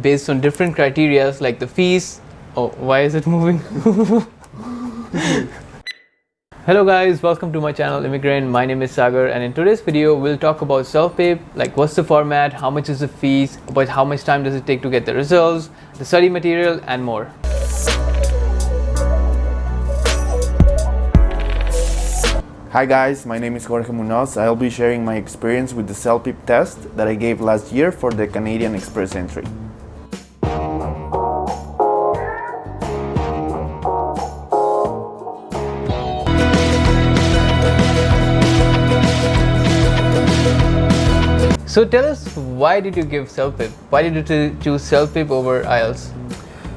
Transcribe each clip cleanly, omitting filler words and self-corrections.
based on different criteria like the fees. Oh, why is it moving? Hello guys, welcome to my channel Immigrant. My name is Sagar, and in today's video we'll talk about Celpip, like what's the format, how much is the fees, about how much time does it take to get the results, the study material and more. Hi guys, my name is Jorge Munoz. I'll be sharing my experience with the Celpip test that I gave last year for the Canadian Express entry. So tell us, why did you give Celpip? Why did you choose Celpip over IELTS?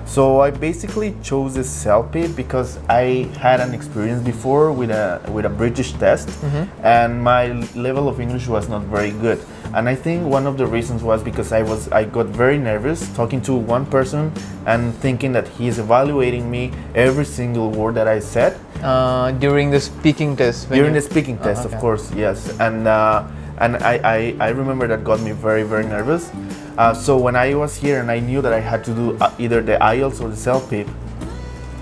So I basically chose the Celpip because I had an experience before with a British test, and my level of English was not very good. And I think one of the reasons was because I got very nervous talking to one person and thinking that he is evaluating me every single word that I said. During the speaking test? During the speaking test, of course, yes. And I remember that got me very, very nervous. So when I was here and I knew that I had to do either the IELTS or the Celpip,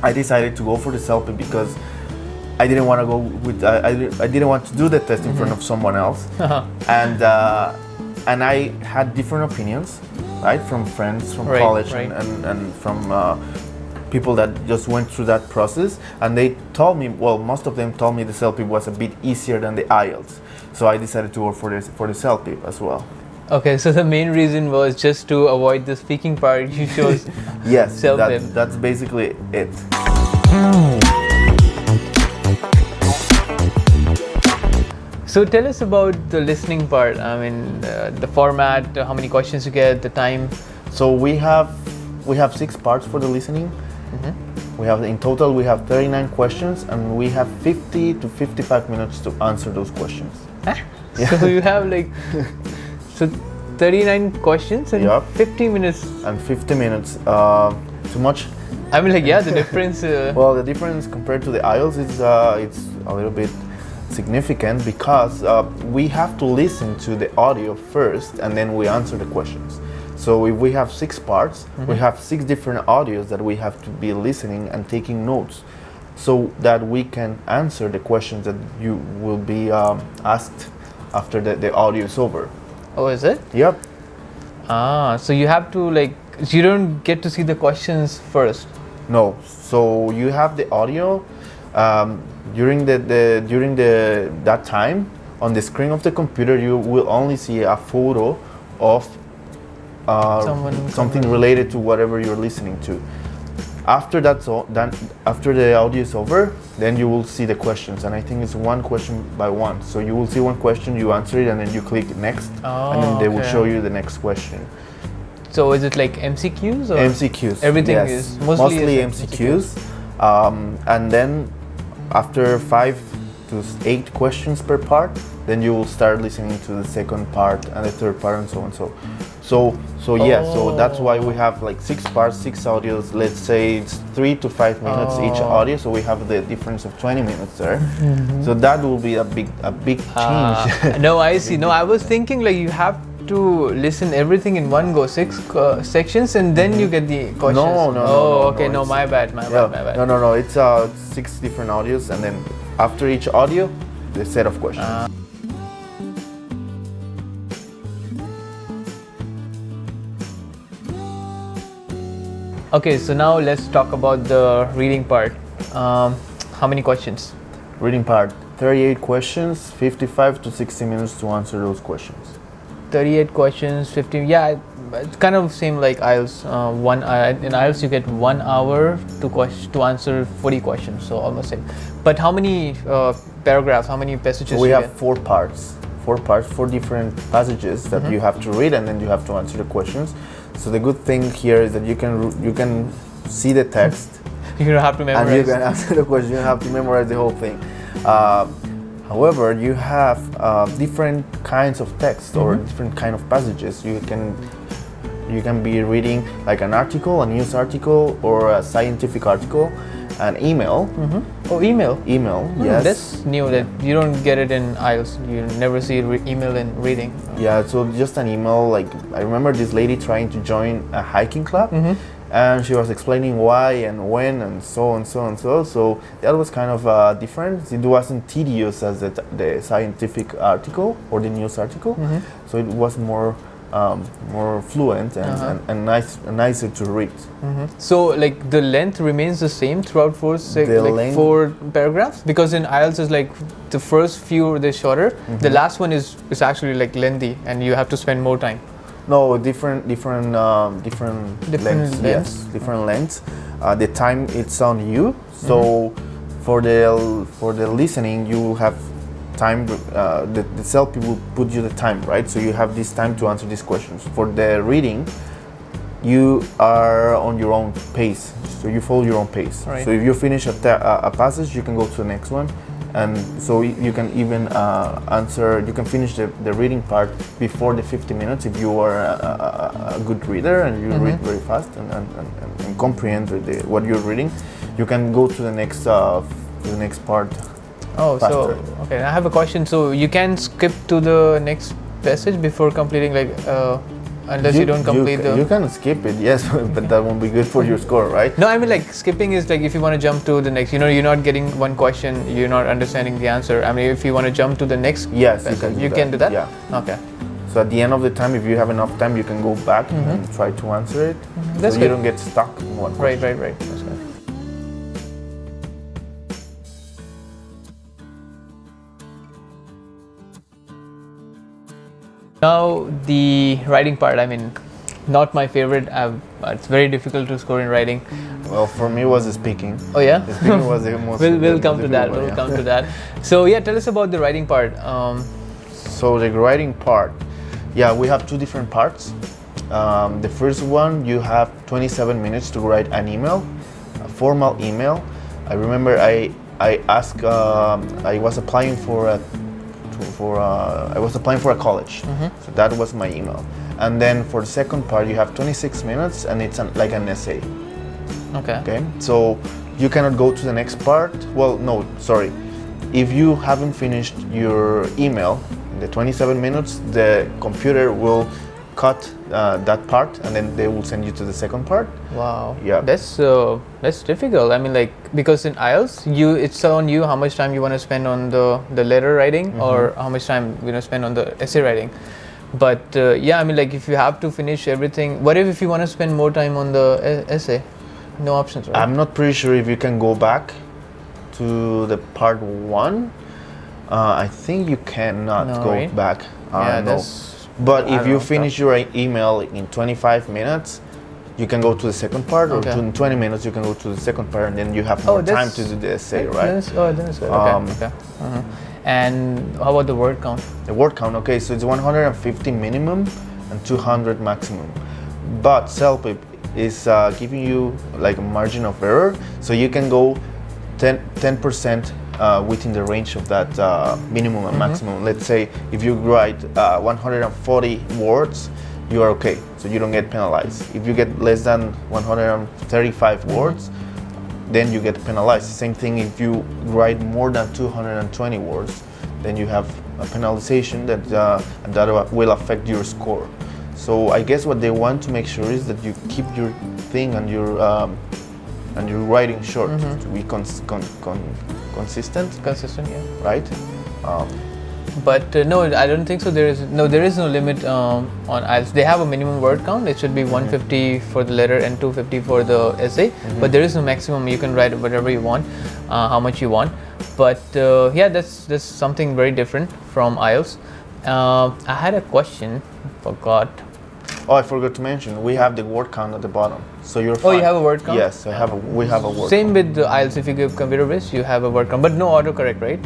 I decided to go for the Celpip because I didn't want to go with I didn't want to do the test in front of someone else. And I had different opinions, right, from friends from college and from people that just went through that process, and they told me, well, most of them told me the Celpip was a bit easier than the IELTS. So I decided to go for the Celpip as well. Okay, so the main reason was just to avoid the speaking part. You chose yes, Celpip. That's basically it. So tell us about the listening part. I mean, the format, how many questions you get, the time. So we have 6 parts for the listening. We have in total 39 questions, and we have 50 to 55 minutes to answer those questions. Huh? Yeah. So you have like 39 questions and 50 minutes. And 50 minutes. Too much? I mean, like, yeah, the difference. Well, the difference compared to the IELTS is it's a little bit significant because we have to listen to the audio first, and then we answer the questions. So if we have 6 parts, we have 6 different audios that we have to be listening and taking notes, so that we can answer the questions that you will be asked after the audio is over. Oh, is it? Yep. So you have to, like, you don't get to see the questions first. No. So you have the audio during that time on the screen of the computer. You will only see a photo of something related to whatever you're listening to. After after the audio is over, then you will see the questions, and I think it's one question by one. So you will see one question, you answer it, and then you click next, and then they will show you the next question. So is it like MCQs or? MCQs. Everything is mostly MCQs. And then after 5 to 8 questions per part, then you will start listening to the second part and the third part, and so on. So that's why we have like 6 parts, 6 audios. Let's say it's 3 to 5 minutes each audio, so we have the difference of 20 minutes there. So that will be a big change. No, I see. No, I was thinking like you have to listen everything in one go, 6 sections, and then you get the questions. No, my bad. No, it's 6 different audios, and then after each audio, the set of questions. Okay, so now let's talk about the reading part. How many questions? Reading part, 38 questions, 55 to 60 minutes to answer those questions. 38 questions, 15. Yeah, it's kind of same like IELTS. In IELTS you get 1 hour to answer 40 questions, so almost same. But how many paragraphs? How many passages? So we have 4 parts. 4 different passages that you have to read, and then you have to answer the questions. So the good thing here is that you can see the text. You don't have to memorize. And you can answer the question. You don't have to memorize the whole thing. However, you have different kinds of text or different kind of passages. You can be reading like an article, a news article, or a scientific article, an email. Oh, email. Email, yes. That's new. That you don't get it in IELTS. You never see email in reading. Yeah, so just an email. Like I remember this lady trying to join a hiking club, and she was explaining why and when and so and so and so. So that was kind of different. It wasn't tedious as the scientific article or the news article. So it was more fluent and nicer to read. So like the length remains the same throughout four paragraphs, because in IELTS is like the first few they're shorter. The last one is actually like lengthy, and you have to spend more time. No, different lengths. Yes, different lengths. The time it's on you. So for the listening, you have time. The Celpip will put you the time, right? So you have this time to answer these questions. For the reading, you are on your own pace. So you follow your own pace. Right. So if you finish a passage, you can go to the next one. And so you can even you can finish the reading part before the 50 minutes if you are a good reader and you read very fast and comprehend what you're reading. You can go to the next part. Oh, faster. so okay. I have a question. So you can skip to the next passage before completing, like unless you don't complete You can skip it, yes, but that won't be good for your score, right? No, I mean like skipping is like if you want to jump to the next. You're not getting one question, you're not understanding the answer. I mean, if you want to jump to the next passage, you can do that. Yeah. Okay. So at the end of the time, if you have enough time, you can go back and try to answer it. That's so good. You don't get stuck in one question. Right. That's good. Now the writing part, I mean, not my favorite. It's very difficult to score in writing. Well, for me, it was the speaking. Oh yeah? The speaking was the most. We'll come to that. We'll come to that. So yeah, tell us about the writing part. So the writing part, yeah, we have two different parts. The first one, you have 27 minutes to write an email, a formal email. I remember I asked. I was applying for a college, so that was my email. And then for the second part, you have 26 minutes, and it's like an essay. Okay. So you cannot go to the next part. Well, no, sorry. If you haven't finished your email in the 27 minutes, the computer will cut that part, and then they will send you to the second part. Wow. Yeah. That's difficult. I mean, like, because in IELTS, it's on you how much time you want to spend on the letter writing or how much time you want to spend on the essay writing. But yeah, I mean, like, if you have to finish everything, what if you want to spend more time on the essay? No options, right? I'm not pretty sure if you can go back to the part one. I think you cannot go back. No. But if you finish your email in 25 minutes, you can go to the second part, or in 20 minutes you can go to the second part, and then you have more time to do the essay, right? That's good. Okay. And how about the word count? The word count, okay, so it's 150 minimum and 200 maximum. But Celpip is giving you like a margin of error, so you can go 10% within the range of that minimum and maximum. Let's say if you write 140 words, you are okay, so you don't get penalized. If you get less than 135 words, then you get penalized. Same thing if you write more than 220 words, then you have a penalization that will affect your score. So I guess what they want to make sure is that you keep your thing and your writing short to be consistent. Consistent, yeah. Right? But no, I don't think so. There is no limit on IELTS. They have a minimum word count. It should be 150 for the letter and 250 for the essay. But there is no maximum. You can write whatever you want, how much you want. But yeah, that's something very different from IELTS. I had a question. Forgot. Oh, I forgot to mention, we have the word count at the bottom. So you're fine. Oh, you have a word count? Yes, we have a word count. Same with the IELTS. If you give computer based, you have a word count, but no autocorrect, right?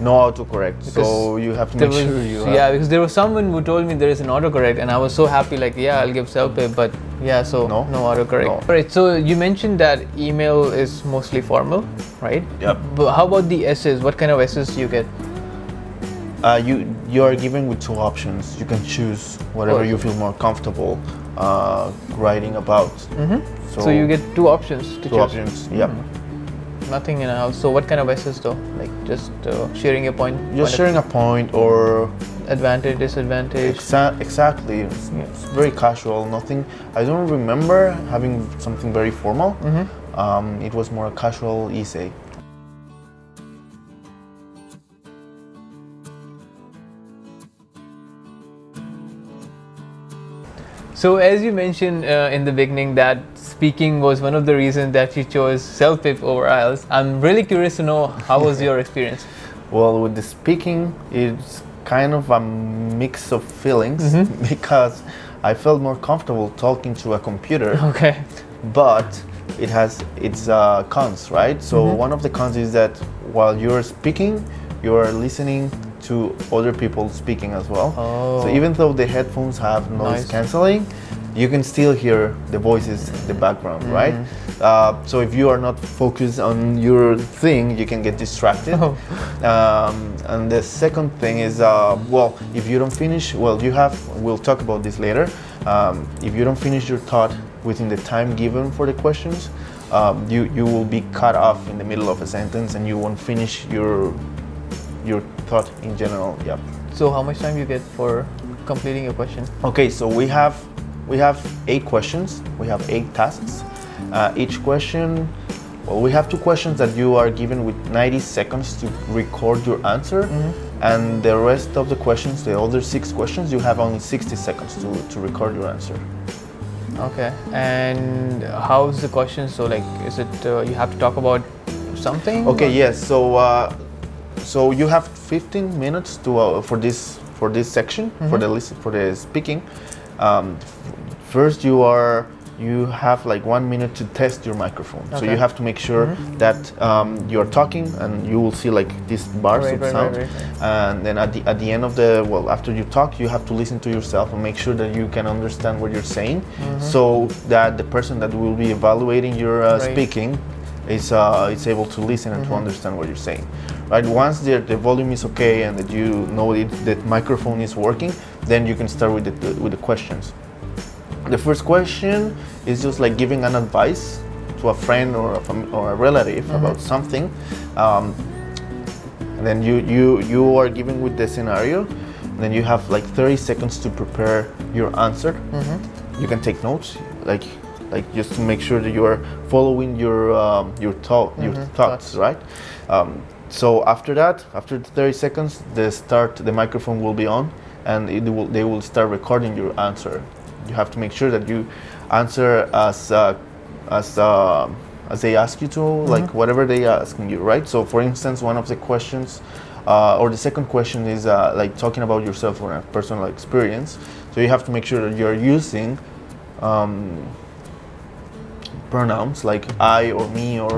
No autocorrect, so you have to make sure you have. Yeah, because there was someone who told me there is an autocorrect, and I was so happy, like, yeah, I'll give Celpip, but yeah, so no autocorrect. No. Alright, so you mentioned that email is mostly formal, right? Yep. But how about the essays? What kind of essays do you get? You are given with two options. You can choose whatever you feel more comfortable writing about. So you get two options to choose. Two options, yeah. Nothing in IELTS. So what kind of essays though? Like just sharing your point? Just sharing a point or advantage, disadvantage? Exactly. It's very casual, nothing. I don't remember having something very formal. It was more a casual essay. So as you mentioned in the beginning that speaking was one of the reasons that you chose Celpip over IELTS, I'm really curious to know how was your experience? Well, with the speaking, it's kind of a mix of feelings because I felt more comfortable talking to a computer. Okay. But it has its cons, right? So one of the cons is that while you're speaking, you are listening to other people speaking as well. Oh. So even though the headphones have noise cancelling, you can still hear the voices in the background, right? So if you are not focused on your thing, you can get distracted. And the second thing is, well, if you don't finish, well, we'll talk about this later. If you don't finish your thought within the time given for the questions, you will be cut off in the middle of a sentence and you won't finish your thought in general. Yeah. So how much time you get for completing your question? Okay, so we have 8 questions. We have 8 tasks. Each question, well, we have 2 questions that you are given with 90 seconds to record your answer, and the rest of the questions, the other 6 questions, you have only 60 seconds to record your answer. Okay, and how's the question? So like, is it you have to talk about something? Okay, yes. So you have 15 minutes to for this section for the speaking. First, you have like 1 minute to test your microphone. Okay. So you have to make sure that you're talking, and you will see like these bars of sound. Right. And then at the end of after you talk, you have to listen to yourself and make sure that you can understand what you're saying, so that the person that will be evaluating your speaking is able to listen and to understand what you're saying. Right. Once the volume is okay and that you know the microphone is working, then you can start with the questions. The first question is just like giving an advice to a friend or a relative about something, and then you are giving with the scenario, and then you have like 30 seconds to prepare your answer. You can take notes, like just to make sure that you are following your thoughts, right? So after that, after the 30 seconds, the microphone will be on, and they will start recording your answer. You have to make sure that you answer as they ask you to, like whatever they are asking you, right? So for instance, one of the questions, or the second question is like talking about yourself or a personal experience. So you have to make sure that you're using pronouns like I or me or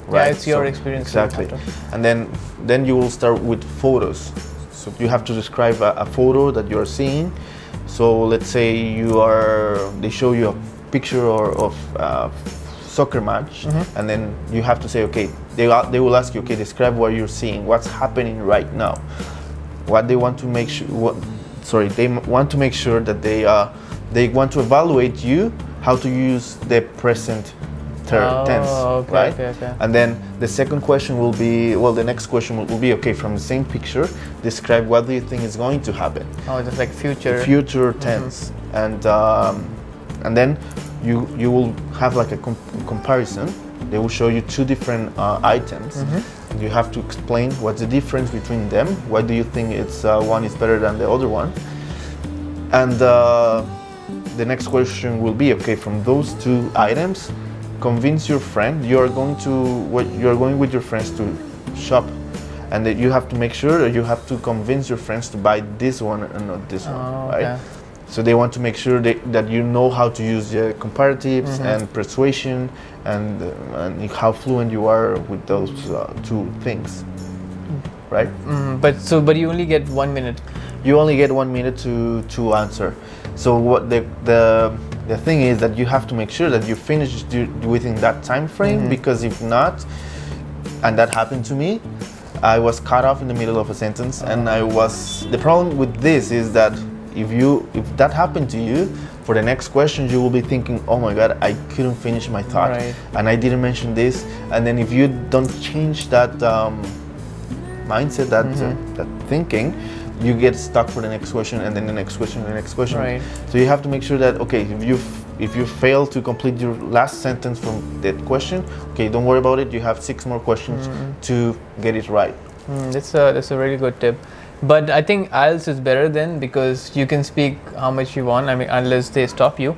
right. Yeah, it's your experience. Exactly. And then you will start with photos. So you have to describe a photo that you're seeing. So let's say they show you a picture of soccer match, and then you have to say, okay, they will ask you, okay, describe what you're seeing, what's happening right now. What they want to make sure, they want to make sure that they want to evaluate you how to use the present tense, okay, right? Okay. And then the second question will be, the next question will be, okay, from the same picture, describe what do you think is going to happen. Oh, just like future tense, and then you will have like a comparison. They will show you 2 different items. You have to explain what's the difference between them. Why do you think it's one is better than the other one? And the next question will be, okay, from those 2 items, convince your friend. You're going with your friends to shop, and that you have to make sure that you have to convince your friends to buy this one and not this one, right? So they want to make sure that you know how to use the comparatives and persuasion, and how fluent you are with those 2 things, right? But you only get 1 minute. You only get 1 minute to answer. So what the thing is that you have to make sure that you finish within that time frame, because if not, and that happened to me, I was cut off in the middle of a sentence, and the problem with this is that if that happened to you, for the next question you will be thinking, oh my god, I couldn't finish my thought, Right. and I didn't mention this. And then if you don't change that mindset, that thinking, you get stuck for the next question, and then the next question, the next question. Right. So you have to make sure that, okay, if you fail to complete your last sentence from that question, okay, don't worry about it. You have 6 more questions to get it right. That's a really good tip. But I think IELTS is better then, because you can speak how much you want. I mean, unless they stop you.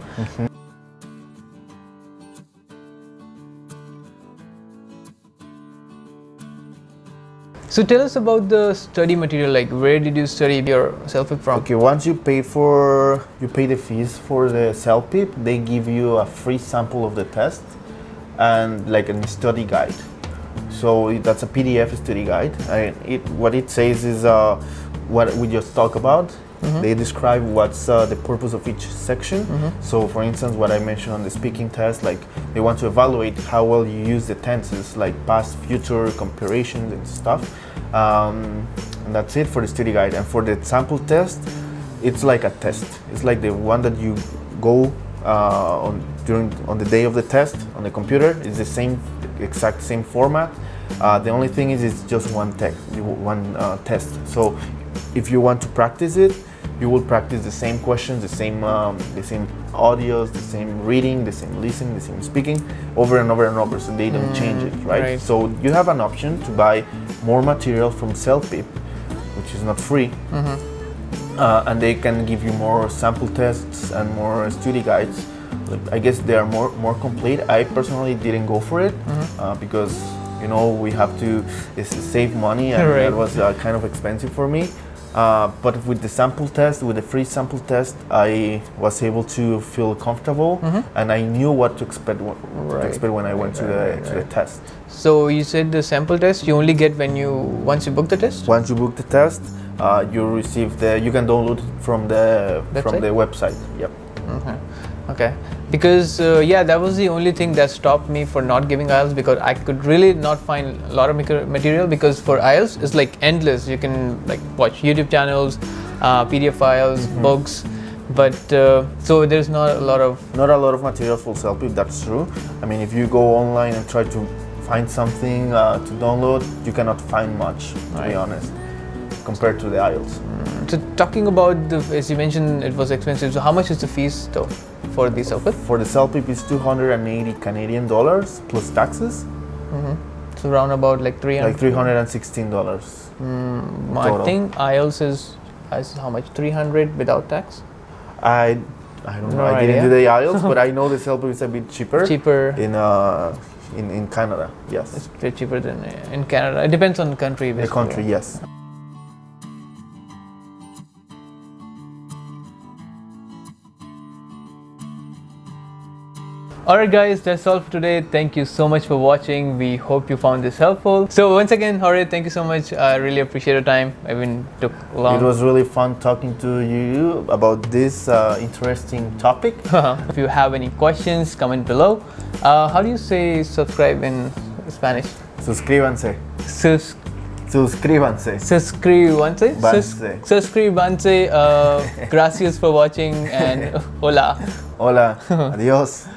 So tell us about the study material. Like, where did you study your Celpip from? Okay, once you pay the fees for the Celpip, they give you a free sample of the test and like a study guide. So that's a PDF study guide. What it says is what we just talked about. They describe what's the purpose of each section. So for instance, what I mentioned on the speaking test, like they want to evaluate how well you use the tenses, like past, future, comparisons and stuff. And that's it for the study guide. And for the sample test, it's like a test. It's like the one that you go on the day of the test on the computer. It's the exact same format. The only thing is it's just one test. So if you want to practice it, you will practice the same questions, the same audios, the same reading, the same listening, the same speaking over and over and over, so they don't change it, right? So you have an option to buy more material from Celpip, which is not free, and they can give you more sample tests and more study guides. I guess they are more complete. I personally didn't go for it because we have to save money, and that was kind of expensive for me. But with the sample test, with the free sample test, I was able to feel comfortable, and I knew what to expect when I went to the test. So you said the sample test you only get once you book the test? Once you book the test, you can download it from the website. Yep. Okay. Because that was the only thing that stopped me for not giving IELTS, because I could really not find a lot of material, because for IELTS it's like endless. You can like watch YouTube channels, PDF files, books, but so there's not a lot of material for Celpip. That's true. I mean, if you go online and try to find something to download, you cannot find much, to be honest, compared to the IELTS. So talking about as you mentioned, it was expensive. So how much is the fees though for the Celpip? For the Celpip, it's $280 Canadian plus taxes. So around about like $300. Like $316. I think IELTS is how much? $300 without tax. I don't know. I didn't do the IELTS, but I know the Celpip is a bit cheaper. In Canada, yes. It's a bit cheaper than in Canada. It depends on the country. The country, yes. Alright guys, that's all for today. Thank you so much for watching. We hope you found this helpful. So once again, Jorge, thank you so much. I really appreciate your time. I mean, took long. It was really fun talking to you about this interesting topic. If you have any questions, comment below. How do you say subscribe in Spanish? Suscríbanse. Suscríbanse. Suscríbanse. Banse. Suscríbanse. Gracias for watching, and hola. Hola. Adiós.